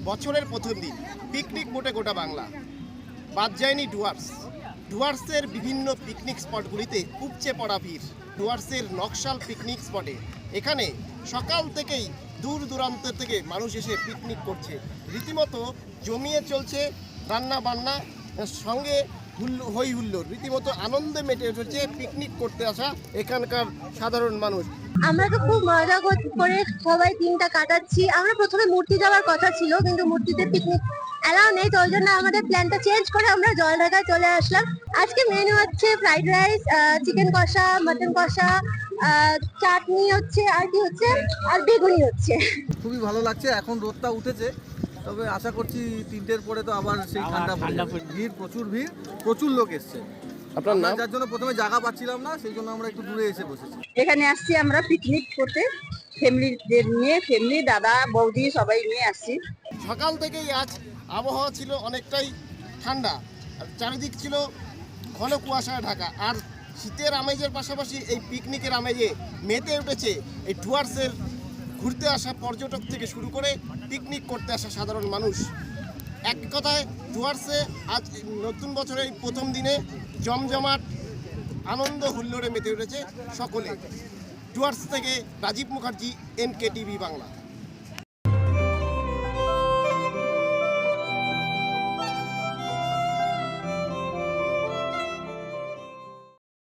বছরের প্রথম দিন পিকনিক মোটে গোটা বাংলা, বাদ যায়নি ডুয়ার্সের বিভিন্ন পিকনিক স্পটগুলিতে উপচে পড়া ভিড়। ডুয়ার্সের নকশাল পিকনিক স্পটে এখানে সকাল থেকেই দূর দূরান্ত থেকে মানুষ এসে পিকনিক করছে। রীতিমতো জমিয়ে চলছে রান্না বান্না, সঙ্গে হই হুল্লোড়, রীতিমতো আনন্দে মেতে উঠেছে পিকনিক করতে আসা এখানকার সাধারণ মানুষ। আমরা তো খুব মজা করে সবাই দিনটা কাটাচ্ছি। আমরা প্রথমে মূর্তি যাওয়ার কথা ছিল, কিন্তু মূর্তিতে পিকনিক অ্যালাউ নেই, তো ওই জন্য আমাদের প্ল্যানটা চেঞ্জ করে আমরা জলঢাকায় চলে আসলাম। আজকে মেনু হচ্ছে ফ্রাইড রাইস, চিকেন কষা, মাটন কষা, চাটনি হচ্ছে, আর কি হচ্ছে, আর বেগুনি হচ্ছে। খুবই ভালো লাগছে। এখন রোদটা উঠেছে, তবে আশা করছি 3টের পরে তো আবার সেই ঠান্ডা ভিড়, প্রচুর লোক এসছে। আপনার নাম? যার জন্য প্রথমে জায়গা পাচ্ছিলাম না, সেই জন্য আমরা একটু দূরে এসে বসেছি। এখানে আসছি আমরা পিকনিক করতে, ফ্যামিলি দাদা বৌদি সবাই নিয়ে আসছি। সকাল থেকেই আজ আবহাওয়া ছিল অনেকটাই ঠান্ডা, আর চারিদিক ছিল ঘন কুয়াশায় ঢাকা। আর শীতের আমেজের পাশাপাশি এই পিকনিকের আমেজে মেতে উঠেছে এই ডুয়ার্সের ঘুরতে আসা পর্যটক থেকে শুরু করে পিকনিক করতে আসা সাধারণ মানুষ। এক কথায় ডুয়ার্সে আজ নতুন বছরের প্রথম দিনে জমজমাট আনন্দ হুল্লোড়ে মেতে উঠেছে সকলে। ডুয়ার্স থেকে রাজীব মুখার্জি, NKTV বাংলা।